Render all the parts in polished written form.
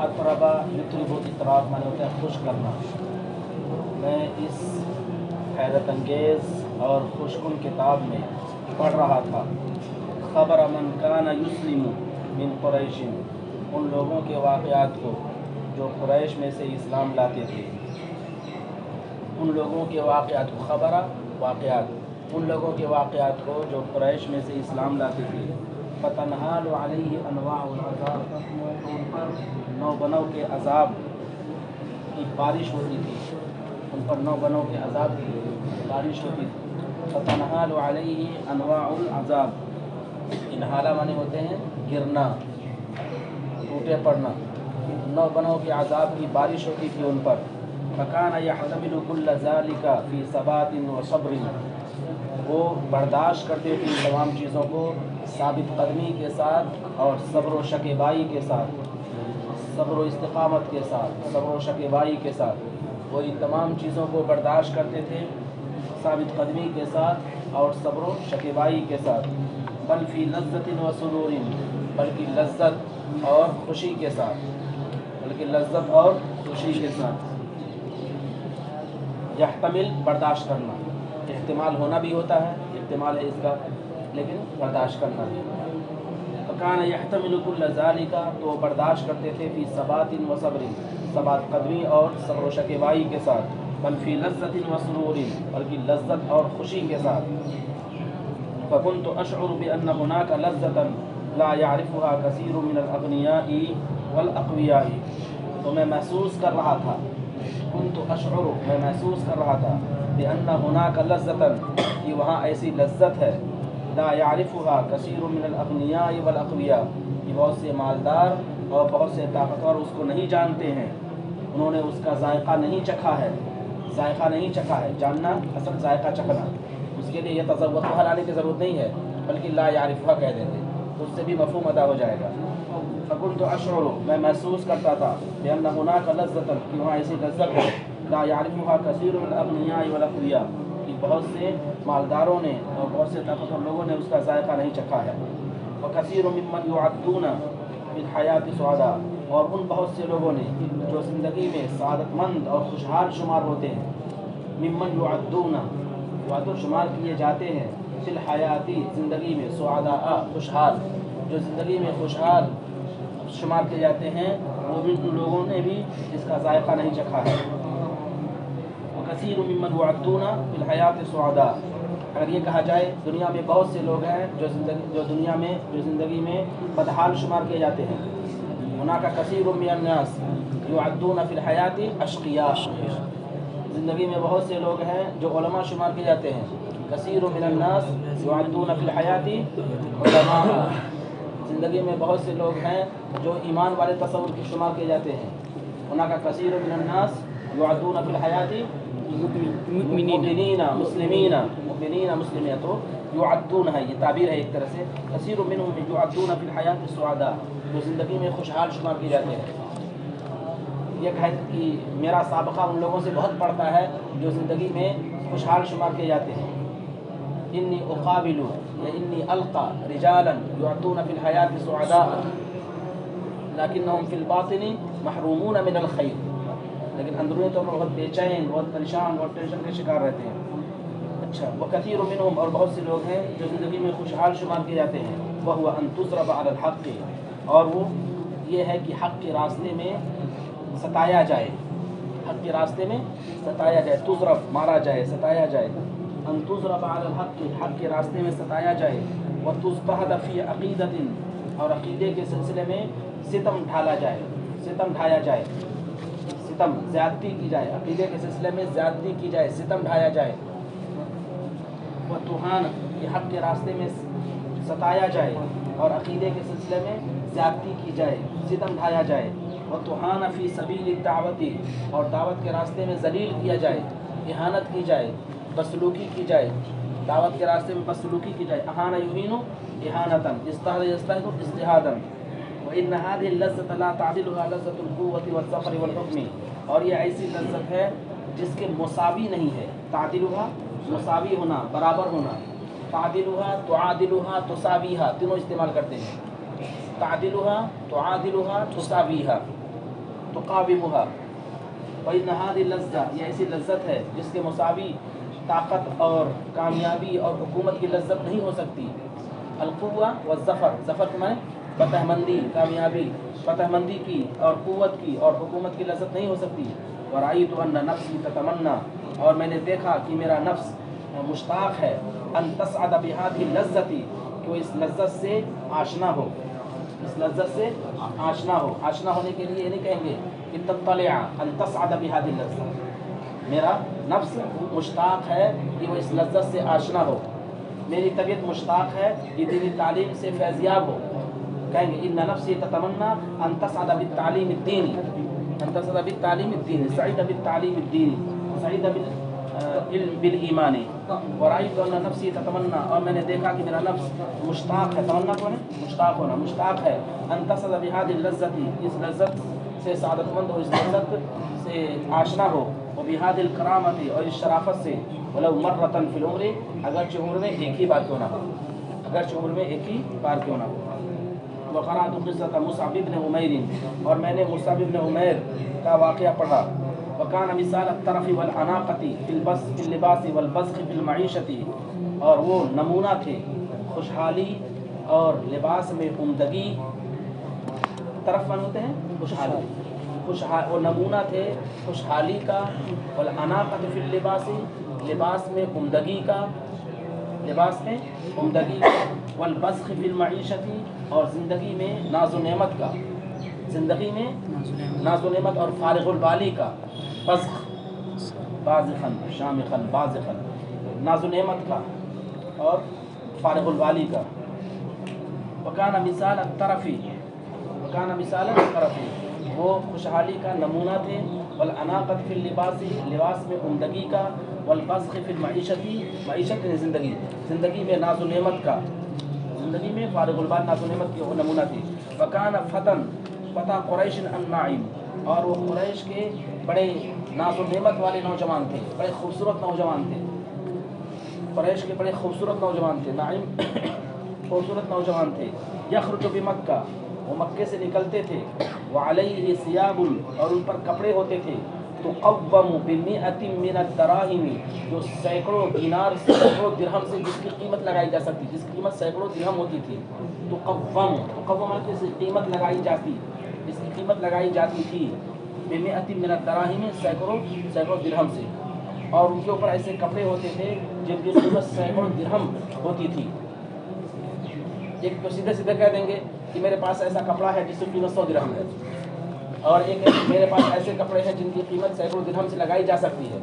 अतरबा युतरिबु इतराब माने होता है खुश करना। मैं इस हैरत अंगेज़ और खुशकुन किताब में पढ़ रहा था ख़बर मन कान युस्लिमु मिन कुरैशिन, उन लोगों के वाक़यात को जो कुरैश में से इस्लाम लाते थे। उन लोगों के वाक़यात को ख़बरा वाक़यात, उन लोगों के वाक़यात को जो कुरैश में से इस्लाम लाते थे। फ़तनहालु अलैहि अनवाउल अज़ाब, तो उन पर नौ बनों के अज़ाब की बारिश होती थी, उन पर नौ बनों के अज़ाब की बारिश होती थी। फ़तनहालु अलैहि अनवाउल अज़ाब, इनहाला माने होते हैं गिरना, टूटे पड़ना। नौ बनों के अज़ाब की बारिश होती थी उन पर। फ़कान यहतमिलु कुल्ल ज़ालिका फ़ी सबातिन व सब्रिन, वो बर्दाश्त करते थे इन तमाम चीज़ों को साबित कदमी के साथ और सब्र व शकीबाई के साथ, सब्र व इस्तिक़ामत के साथ, सब्र व शकीबाई के साथ वो इन तमाम चीज़ों को बर्दाश्त करते थे साबित कदमी के साथ और सब्र व शकीबाई के साथ। बल फ़ी लज़्ज़तिन व सुरूरिन, बल्कि लज्जत और खुशी के साथ, बल्कि लज्जत और खुशी के साथ। यहतमिल बर्दाश्त करना, इहतिमाल होना भी होता है, इहतिमाल है इसका, लेकिन बर्दाश्त करना भी। फ़कान यहतमिलु कुल्ल ज़ालिका, तो बर्दाश्त करते थे फ़ी सबातिन व सब्रिन, सबात कदमी और सब्र व शकीबाई के साथ। बल फ़ी लज़्ज़तिन व सुरूरिन, बल्कि लज्जत और खुशी के साथ। फ़कुन्तु अशउरु बिअन्न हुनाका लज़्ज़तन ला यअरिफ़ुहा कसीरु मिनल अग़नियाई वल अक़वियाई, तो मैं महसूस कर रहा था, कुन्तु अशउरु, मैं महसूस कर रहा था, बिअन्न हुनाका लज़्ज़तन, कि वहाँ ऐसी लज्जत है, ला यअरिफ़ुहा कसीरु मिनल अग़नियाई वल अक़विया, कि बहुत से मालदार और बहुत से ताकतवर उसको नहीं जानते हैं, उन्होंने उसका जायका नहीं चखा है, जायका नहीं चखा है। जानना असल जायका चखना, उसके लिए यह तज़व्वुक़ लाने की ज़रूरत नहीं है, बल्कि ला यारिफ़ुहा कह देते तो उससे भी मफ़हूम अदा हो जाएगा। फ़कुन्तु अशउरु, मैं महसूस करता था, बिअन्न हुनाका लज़्ज़तन, कि वहाँ ऐसी लज्जत है, ला यारिफ़ुहा कसीरु मिनल अग़नियाई वल अक़विया, कि बहुत से मालदारों ने और बहुत से ताकतवर लोगों ने उसका जायका नहीं चखा है। व कसीरु मिम्मन युअद्दूना फिल हयाति सुअदा, और उन बहुत से लोगों ने जो ज़िंदगी में सआदतमंद और खुशहाल शुमार होते हैं। मिम्मन युअद्दूना, वादो शुमार किए जाते हैं, फिल हयाती, ज़िंदगी में, सुअदा खुशहाल, जो ज़िंदगी में खुशहाल शुमार किए जाते हैं, वो भी उन लोगों ने भी इसका जायका नहीं चखा है। वकसीरु मिम्मन युअद्दूना फिल हयाति सुअदा, अगर ये कहा जाए दुनिया में बहुत से लोग हैं जो ज़िंदगी में बदहाल शुमार किए जाते हैं। हुनाका कसीरु मिनन नास युअद्दूना फिल हयाति अशक़िया, ज़िंदगी में बहुत से लोग हैं जो उलमा शुमार किए जाते हैं। कसीरु मिनन नास युअद्दूना फिल हयाति उलमा, ज़िंदगी में बहुत से लोग हैं जो ईमान वाले तसव्वुर के शुमार किए जाते हैं। हुनाका कसीरु मिनन नास युअद्दूना फिल हयाति मुमिनीना मुस्लिमीना, मुमिनीना मुस्लिमिया, तो युअद्दून है, ये ताबीर है एक तरह से। कसीरु मिनहुम युअद्दूना फिल हयाति सुअदा, जो ज़िंदगी में खुशहाल शुमार किए जाते हैं। ये कहे कि मेरा साबका उन लोगों से बहुत पड़ता है जो ज़िंदगी में खुशहाल शुमार किए जाते हैं। इन्नी उक़ाबिलु या इन्नी अल्क़ा रिजालन युअद्दूना फिल हयाति सुअदा लाकिन्नहुम फिल बातिनी महरूमून मिनल खैर, लेकिन अंदरूनी तौर पर बहुत बेचैन, बहुत परेशान, बहुत टेंशन के शिकार रहते हैं। अच्छा, व कसीरु मिनहुम, और बहुत से लोग हैं जो ज़िंदगी में खुशहाल शुमार किए जाते हैं। वह हुआ अन तुज़रब अलल हक़्क़ि, और वो ये है कि हक़ के रास्ते में सताया जाए, हक़ के रास्ते में सताया जाए, तुज़रब मारा जाए, सताया जाए। अन तुज़रब अलल हक़्क़ि, हक़ के रास्ते में सताया जाए। व तुज़्तहद फ़ी अक़ीदतिन, और अक़ीदे के सिलसिले में सितम ढाला जाए, सितम ढाया जाए, सितम ज़्यादती की जाए, अक़ीदे के सिलसिले में ज़्यादती की जाए, सितम ढाया जाए। व तुहान, कि हक़ के रास्ते में सताया जाए और अक़ीदे के सिलसिले में ज़्यादती की जाए, सितम ढाया जाए। व तुहान फ़ी सबील दावती, और दावत के रास्ते में ज़लील किया जाए, इहानत की जाए, बदसलूकी की जाए, दावत के रास्ते में बदसलूकी की जाए। अहाना युहीनु इहानतन, इस्तहद यस्तहदु इज्तिहादन। व इन्न हाज़िहि लज़्ज़त ला तादिलुहा लज़्ज़तुल क़ुव्वति वज़्ज़फ़रि वल हुक्मी, और ये ऐसी लज़्ज़त है जिसके मुसावी नहीं है। तादिलुहा, मुसावी होना, बराबर होना। तादिलुहा, तुआदिलुहा, तुसावीहा, तीनों इस्तेमाल करते हैं। तादिलुहा, तुआदिलुहा, तुसावीहा, तुक़ाविमुहा वइन हादिल लज़्ज़ा, ये ऐसी लज्जत है जिसके मुसावी ताकत और कामयाबी और हुकूमत की लज्जत नहीं हो सकती। अल-क़ुव्वा व ज़फ़र, ज़फ़र के माने फतहमंदी, कामयाबी, फतहमंदी की और क़ुव्वत की और हुकूमत की लज्जत नहीं हो सकती। व रअयतु अन्न नफ्सी ततमन्ना, और मैंने देखा कि मेरा नफ्स मुश्ताक़ है, अन तसअद बिहादिही लज़्ज़ती, कि वो इस लज्जत से आशना हो, इस लज्जत से आशना हो। आशना होने के लिए ये नहीं कहेंगे कि तत्तलिअ अन तसअद बिहादिही लज़्ज़ा, मेरा नफ्स मुश्ताक़ है कि वो इस लज्जत से आशना हो, मेरी तबीयत मुश्ताक़ है कि दीनी तालीम से फैज़याब हो। कहेंगे इन्ना नफ्सी ततमन्ना अन तसअद बित्तालीम अद्दीनी, अन तसअद बित्तालीम अद्दीनी, सअद बित्तालीम अद्दीनी, सअद बिल ईमानी। और रअयतु अन्न नफ्सी ततमन्ना, और मैंने देखा कि मेरा नफ्स मुश्ताक़ है, तमन्ना को मुश्ताक़ होना, मुश्ताक़ है, अन तसअद बिहादिही लज़्ज़ती, इस लज्जत से सादतमंद हो, इस लज्जत से आशना हो, वो बिहादिल करामती, और इस शराफत से, वलौ मर्रतन फिल उम्री, अगरचे उम्र में एक ही बार क्यों ना हो, अगरचे उम्र में एक ही बार क्यों ना हो। वक़राअतु क़िस्सत मुसअब इब्न उमैर, और मैंने मुसअब इब्न उमैर का वाक़या पढ़ा। वकान मिसाल तरफ़ी वल अनाक़ती फिल लिबासी वल बज़्ख़ि फिल मईशती, और वो नमूना थे खुशहाली और लिबास में उम्दगी। तरफ़ होते हैं खुशहाली, वो नमूना थे खुशहाली का, वल अनाक़त फिल लिबासी, लिबास में उम्दगी का, लिबास में उम्दगी का, वल बज़्ख़ि फिल मईशती, और ज़िंदगी में नाज़ो नेमत का, ज़िंदगी में नाज़ो नेमत और फ़ारिग़ुल बाली का। बज़्ख़ बाज़िख़न शामिख़न बाज़िख़न, नाज़ो नेमत का और फ़ारिग़ुल बाली का। वकान मिसाल तरफ़ी, वकान मिसाल तरफ़ी, वो खुशहाली का नमूना थे। वल अनाक़त फिल लिबासी, लिबास में उम्दगी का, वल बज़्ख़ि फिल मईशती, मईशत में ज़िंदगी, ज़िंदगी में नाज़ो नेमत का, ज़िंदगी में फ़ारिग़ुल बाल नाज़ो नेमत की नमूना थी। वकान फ़तन फ़ता क़ुरैश अन-नाइम, और वो क़ुरैश के बड़े नाज़ो नेमत वाले नौजवान थे, बड़े खूबसूरत नौजवान थे, क़ुरैश के बड़े खूबसूरत नौजवान थे, नाइम खूबसूरत नौजवान थे। यख़रुजु बिमक्का, वो मक्के से निकलते थे। व अलैहि सियाबुन, और उन पर कपड़े होते थे। तुक़व्वमु बिमिअतिन मिनद दराहिमी, जो सैकड़ों दिनार, सैकड़ों दिरहम से जिसकी कीमत लगाई जा सकती, जिसकी कीमत सैकड़ों दिरहम होती थी। तुक़व्वम जिसकी कीमत लगाई जाती, जिसकी कीमत लगाई जाती थी, बिमिअतिन मिनद दराहिमी, सैकड़ों दिरहम से, और उनके ऊपर ऐसे कपड़े होते थे जिनकी कीमत सैकड़ों दिरहम होती थी। एक तो सीधे सीधे कह देंगे कि मेरे पास ऐसा कपड़ा है जिसकी कीमत 100 दिरहम है, और एक है मेरे पास ऐसे कपड़े हैं जिनकी कीमत सैकड़ों दिरहम से लगाई जा सकती है।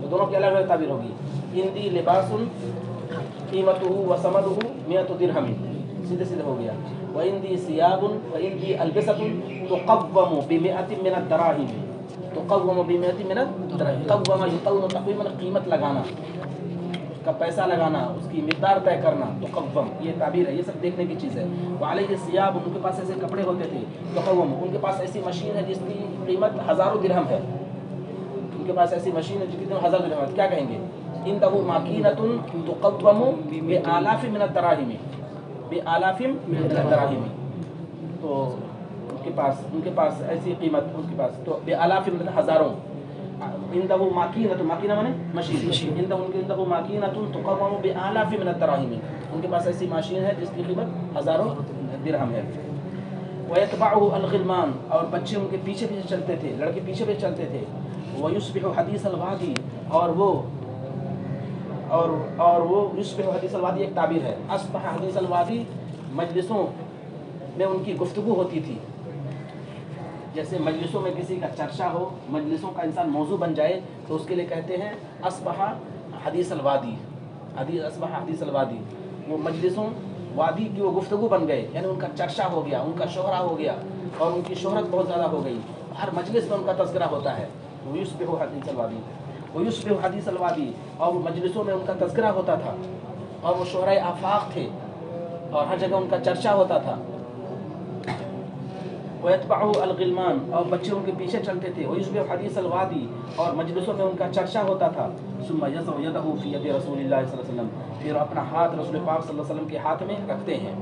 तो दोनों की अलग अलग ताबीर होगी। इंदी लिबासुन कीमतुहु व समदुहु मिअतु दिरहम, सीधे सीधे हो गया। व इंदी सियाबुन व इंदी अल्बिसतुन तुक़व्वमु बिमिअतिन मिनद दराहिम, तुक़व्वमु बिमिअतिन मिनद दराहिम, क़व्वम युक़व्विमु तक़वीमन, कीमत लगाना, उसका पैसा लगाना, उसकी मिक़दार तय करना, तुक़व्वम, ये ताबीर है, ये सब देखने की चीज़ है। व अलैहि सियाब, उनके पास ऐसे कपड़े होते थे। तुक़व्वम, उनके पास ऐसी मशीन है जिसकी कीमत हज़ारों दिरहम है, उनके पास ऐसी मशीन है जिसकी कीमत 1000 दिरहम है। क्या कहेंगे? इंदहु माकीनतुन तुक़व्वमु बिआलाफ़ि मिनद दराहिम, बिआलाफ़िम मिनद दराहिम, तो उनके पास ऐसी कीमत, उनके पास तो बेआलाफ़ मतलब हज़ारों। इंदहु माकीनतुन, माकीना माने मशीन, इंदहु माकीनतुन तुक़व्वमु बिआलाफ़ि मिनद दराहिम, उनके पास ऐसी मशीन है जिसकी कीमत हज़ारों दिरहम है। वयतबअहु अल-ग़िलमान, और बच्चे उनके पीछे पीछे चलते थे, लड़के पीछे पीछे चलते थे। वयुस्बिहु हदीस अल-वादी, और वो युस्बिहु हदीस अल-वादी एक ताबीर है। अस्बह हदीस अल-वादी, मजलिसों में उनकी गुफ्तगू होती थी। जैसे मजलिसों में किसी का चर्चा हो, मजलिसों का इंसान मौजू बन जाए, तो उसके लिए कहते हैं अस्बह हदीस अल-वादी, अस्बह हदीस अल-वादी, वो मजलिसों वादी की वो गुफ्तगू बन गए, यानी उनका चर्चा हो गया, उनका शोहरा हो गया, और उनकी शोहरत बहुत ज़्यादा हो गई, हर मजलिस में उनका तज़किरा होता है। वो युस्बिहु हदीस अल-वादी, वो युस्बिहु हदीस अल-वादी, और वो मजलिसों में उनका तज़किरा होता था, और वो शोहराए आफाक थे, और हर जगह उनका चर्चा होता था। वयतबअहु अल-ग़िलमान, और बच्चे उनके पीछे चलते थे। वयुस्बिहु हदीस अल-वादी, और मजलिसों में उनका चर्चा होता था। सुम्मा यज़उ यदहु फ़ी यदि रसूलिल्लाह सल्लल्लाहु अलैहि वसल्लम, फिर अपना हाथ रसूल पाक सल्लल्लाहु अलैहि वसल्लम के हाथ में रखते हैं,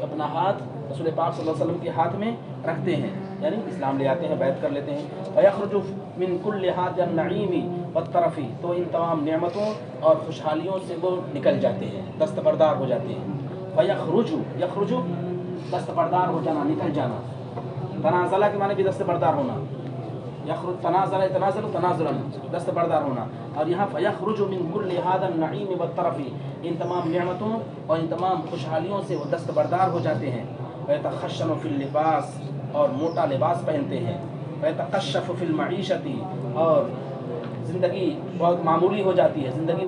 अपना हाथ रसूल पाक सल्लल्लाहु अलैहि वसल्लम के हाथ में रखते हैं। یعنی اسلام لے آتے ہیں، بیعت کر لیتے ہیں. فیخرج من کل هذا النعیم والطرف، تو ان تمام نعمتوں اور خوشحالیوں سے وہ نکل جاتے ہیں، دستبردار ہو جاتے ہیں. یخرج دستبردار ہو جانا، نکل جانا. تنازلہ کے معنی بھی دستبردار ہونا. یخرج تنازلا دستبردار ہونا. اور یہاں فیخرج من کل هذا النعیم والطرف، ان تمام نعمتوں اور ان تمام خوشحالیوں سے وہ دستبردار ہو جاتے ہیں. ویتخشن فی اللباس، اور موٹا لباس پہنتے ہیں. ویتقشف فی المعیشت، اور زندگی بہت معمولی ہو جاتی ہے، زندگی